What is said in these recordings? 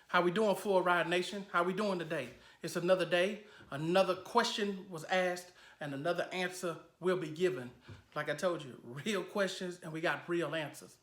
How we doing, Full Ride Nation? How we doing today? It's another day. Another question was asked, and another answer will be given. Like I told you, real questions, and we got real answers.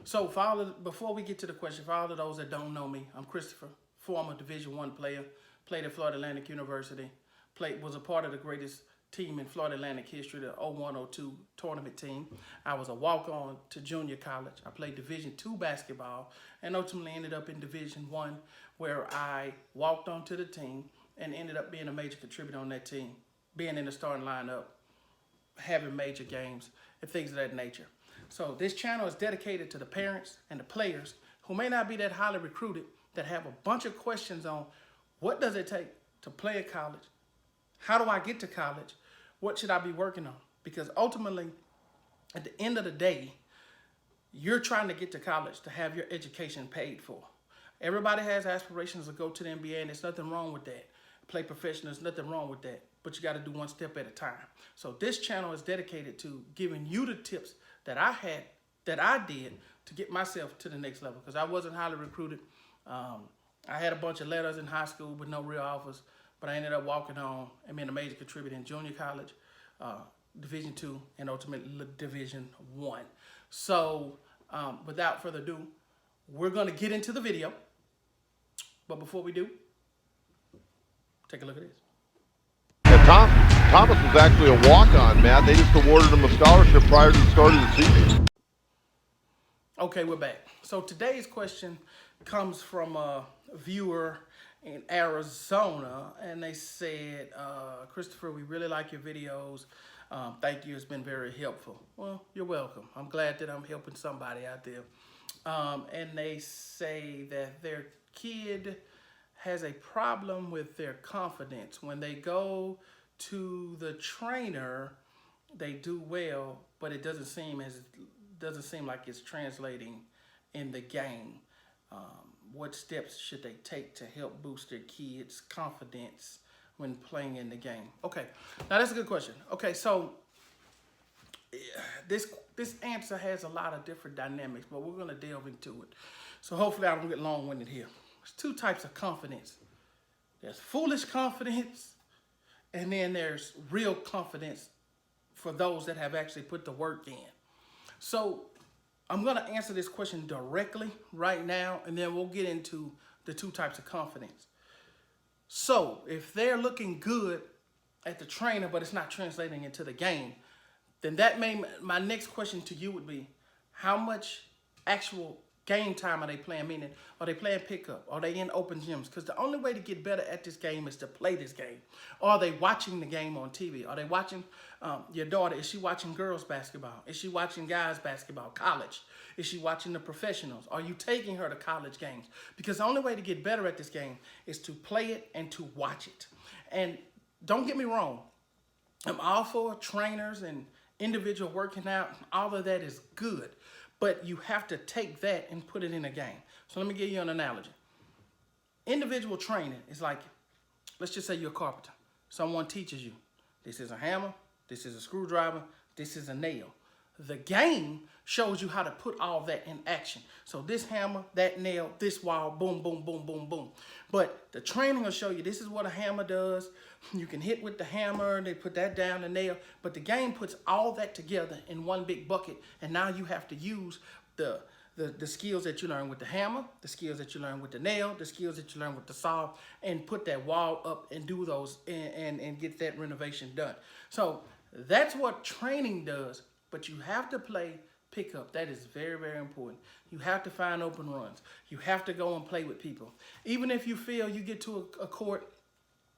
So, before we get to the question, for all of those that don't know me, I'm Christopher, former Division I player, played at Florida Atlantic University, was a part of the greatest team in Florida Atlantic history, the 01-02 tournament team. I was a walk-on to junior college. I played Division II basketball and ultimately ended up in Division I, where I walked onto the team and ended up being a major contributor on that team, being in the starting lineup, having major games, and things of that nature. So this channel is dedicated to the parents and the players who may not be that highly recruited, that have a bunch of questions on what does it take to play at college? How do I get to college? What should I be working on? Because ultimately, at the end of the day, you're trying to get to college to have your education paid for. Everybody has aspirations to go to the NBA, and there's nothing wrong with that. Play professional, there's nothing wrong with that. But you got to do one step at a time. So this channel is dedicated to giving you the tips that I did to get myself to the next level. Because I wasn't highly recruited. I had a bunch of letters in high school with no real offers. But I ended up walking on and being a major contributor in junior college, Division II, and ultimately Division I. So without further ado, we're going to get into the video. But before we do, take a look at this. Yeah, Thomas was actually a walk-on, Matt. They just awarded him a scholarship prior to the start of the season. Okay, we're back. So today's question comes from a viewer in Arizona, and they said, Christopher, we really like your videos. Thank you, it's been very helpful. Well, you're welcome. I'm glad that I'm helping somebody out there. And they say that their kid has a problem with their confidence. When they go to the trainer, they do well, but it doesn't seem like it's translating in the game. What steps should they take to help boost their kids' confidence when playing in the game? Okay, now that's a good question. Okay, so this answer has a lot of different dynamics, but we're gonna delve into it. So hopefully I don't get long-winded here. There's two types of confidence. There's foolish confidence, and then there's real confidence for those that have actually put the work in. So I'm going to answer this question directly right now, and then we'll get into the two types of confidence. So if they're looking good at the trainer, but it's not translating into the game, then my next question to you would be, how much actual game time are they playing? Meaning, are they playing pickup? Are they in open gyms? Because the only way to get better at this game is to play this game. Or are they watching the game on TV? Are they watching your daughter? Is she watching girls basketball? Is she watching guys basketball, college? Is she watching the professionals? Are you taking her to college games? Because the only way to get better at this game is to play it and to watch it. And don't get me wrong, I'm all for trainers and individual working out. All of that is good. But you have to take that and put it in a game. So let me give you an analogy. Individual training is like, let's just say you're a carpenter. Someone teaches you, this is a hammer, this is a screwdriver, this is a nail. The game shows you how to put all that in action. So this hammer, that nail, this wall, boom, boom, boom, boom, boom. But the training will show you this is what a hammer does. You can hit with the hammer, they put that down, the nail. But the game puts all that together in one big bucket. And now you have to use the skills that you learn with the hammer, the skills that you learn with the nail, the skills that you learn with the saw, and put that wall up and do those and get that renovation done. So that's what training does. But you have to play pickup. That is very, very important. You have to find open runs. You have to go and play with people. Even if you feel you get to a court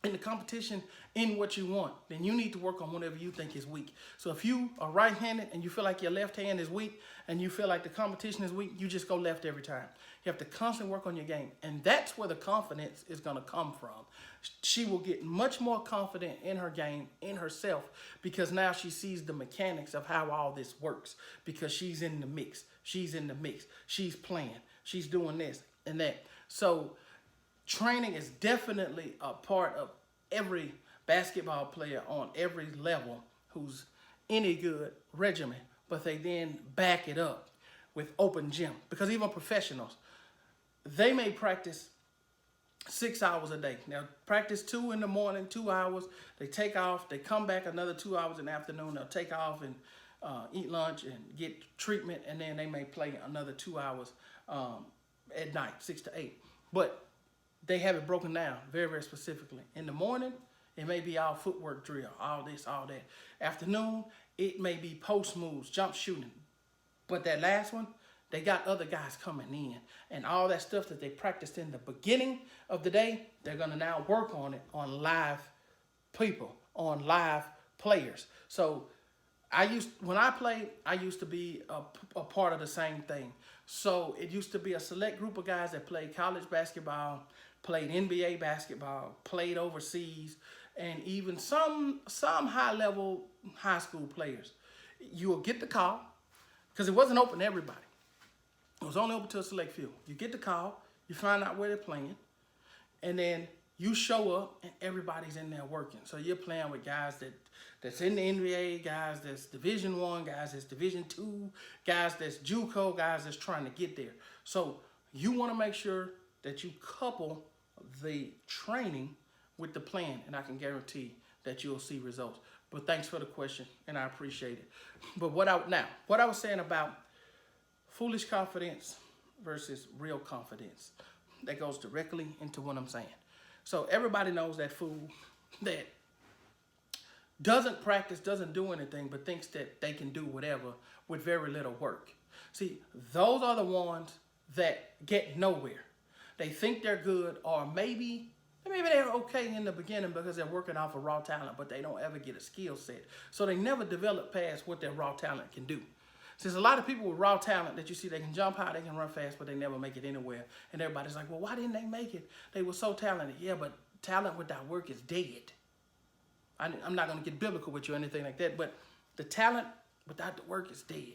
in the competition in what you want, then you need to work on whatever you think is weak. So if you are right-handed and you feel like your left hand is weak and you feel like the competition is weak, you just go left every time. You have to constantly work on your game. And that's where the confidence is going to come from. She will get much more confident in her game, in herself, because now she sees the mechanics of how all this works, because she's in the mix. She's in the mix. She's playing. She's doing this and that. So training is definitely a part of every basketball player on every level who's any good regimen, but they then back it up with open gym. Because even professionals, they may practice 6 hours a day. Now practice 2 in the morning, 2 hours. They take off. They come back another 2 hours in the afternoon. They'll take off and eat lunch and get treatment, and then they may play another 2 hours at night, 6 to 8. But they have it broken down very, very specifically. In the morning, it may be all footwork drill, all this, all that. Afternoon, it may be post moves, jump shooting. But that last one, they got other guys coming in. And all that stuff that they practiced in the beginning of the day, they're going to now work on it on live people, on live players. So when I played, I used to be a part of the same thing. So it used to be a select group of guys that played college basketball, played NBA basketball, played overseas, and even some high-level high school players. You will get the call, because it wasn't open to everybody. It was only open to a select few. You get the call, you find out where they're playing, and then you show up, and everybody's in there working. So you're playing with guys that's in the NBA, guys that's Division I, guys that's Division II, guys that's JUCO, guys that's trying to get there. So you want to make sure that you couple the training with the plan, and I can guarantee that you'll see results. But thanks for the question, and I appreciate it. But what I was saying about foolish confidence versus real confidence, that goes directly into what I'm saying. So everybody knows that fool that doesn't practice, doesn't do anything, but thinks that they can do whatever with very little work. See, those are the ones that get nowhere. They think they're good, or maybe they're okay in the beginning because they're working off of raw talent, but they don't ever get a skill set. So they never develop past what their raw talent can do. There's a lot of people with raw talent that you see, they can jump high, they can run fast, but they never make it anywhere. And everybody's like, well, why didn't they make it? They were so talented. Yeah, but talent without work is dead. I'm not going to get biblical with you or anything like that, but the talent without the work is dead.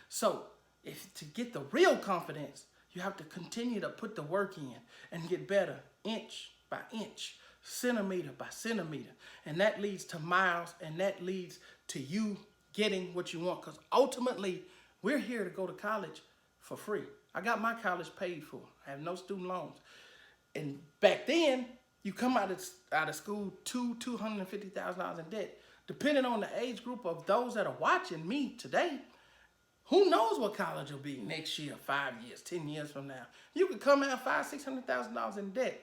So to get the real confidence, you have to continue to put the work in and get better inch by inch, centimeter by centimeter. And that leads to miles, and that leads to you getting what you want, because ultimately we're here to go to college for free. I got my college paid for. I have no student loans. And back then, you come out of school $250,000 in debt. Depending on the age group of those that are watching me today, who knows what college will be next year, 5 years, 10 years from now. You could come out $500,000-$600,000 in debt.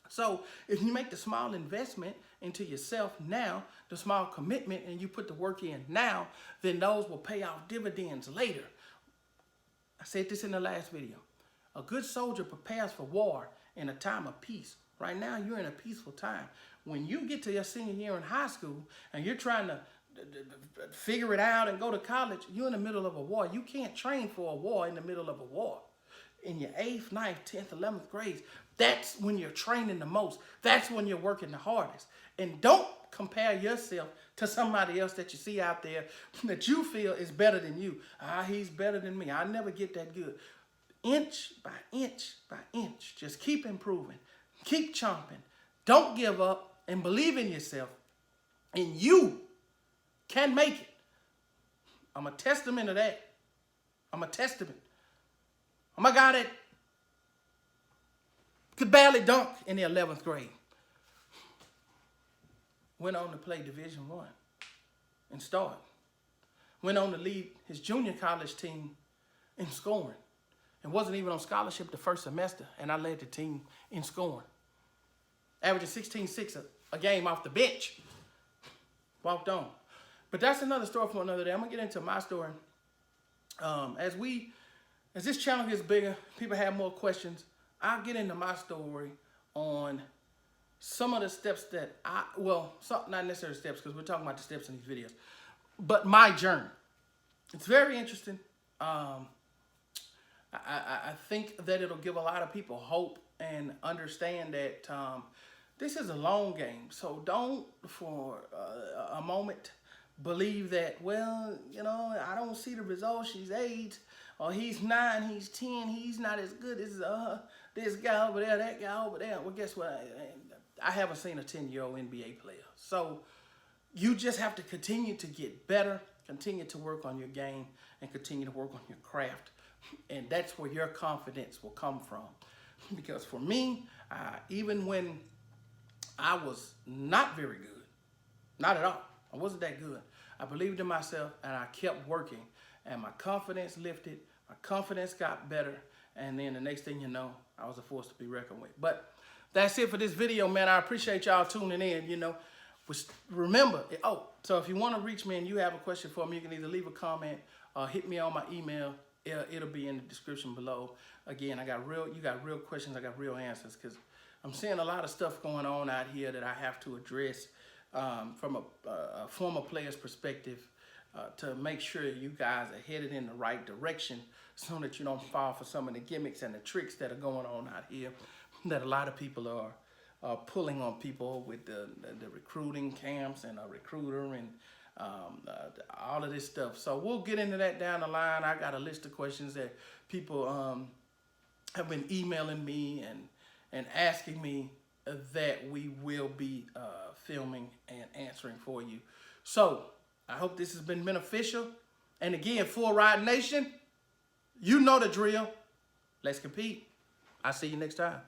So if you make the small investment into yourself now, the small commitment, and you put the work in now, then those will pay off dividends later. I said this in the last video. A good soldier prepares for war in a time of peace. Right now, you're in a peaceful time. When you get to your senior year in high school and you're trying to figure it out and go to college, you're in the middle of a war. You can't train for a war in the middle of a war. In your 8th, 9th, 10th, 11th grades, that's when you're training the most. That's when you're working the hardest. And don't compare yourself to somebody else that you see out there that you feel is better than you. He's better than me. I never get that good. Inch by inch by inch, just keep improving. Keep chomping. Don't give up, and believe in yourself. And you can make it. I'm a testament of that. I'm a testament. I'm a guy that could barely dunk in the 11th grade. Went on to play Division I and start. Went on to lead his junior college team in scoring. And wasn't even on scholarship the first semester, and I led the team in scoring. Averaging 16-6 a game off the bench. Walked on. But that's another story for another day. I'm going to get into my story. As this channel gets bigger, people have more questions, I'll get into my story on some of the steps that not necessarily steps, because we're talking about the steps in these videos, but my journey. It's very interesting. I think that it'll give a lot of people hope and understand that this is a long game. So don't for a moment believe that, well, I don't see the results. She's 8, or he's 9, he's 10, he's not as good as this guy over there, that guy over there. Well, guess what? I haven't seen a 10-year-old NBA player. So you just have to continue to get better, continue to work on your game, and continue to work on your craft. And that's where your confidence will come from. Because for me, even when I was not very good, not at all, I wasn't that good, I believed in myself and I kept working, and my confidence lifted, my confidence got better, and then the next thing you know, I was a force to be reckoned with. But that's it for this video, man. I appreciate y'all tuning in, you know. Remember, so if you want to reach me and you have a question for me, you can either leave a comment or hit me on my email. It'll be in the description below. Again, you got real questions, I got real answers, because I'm seeing a lot of stuff going on out here that I have to address from a former player's perspective to make sure you guys are headed in the right direction so that you don't fall for some of the gimmicks and the tricks that are going on out here that a lot of people are pulling on people with the recruiting camps and a recruiter and all of this stuff. So we'll get into that down the line. I got a list of questions that people have been emailing me and asking me that we will be filming and answering for you. So I hope this has been beneficial. And again, Full Ride Nation, you know the drill. Let's compete. I'll see you next time.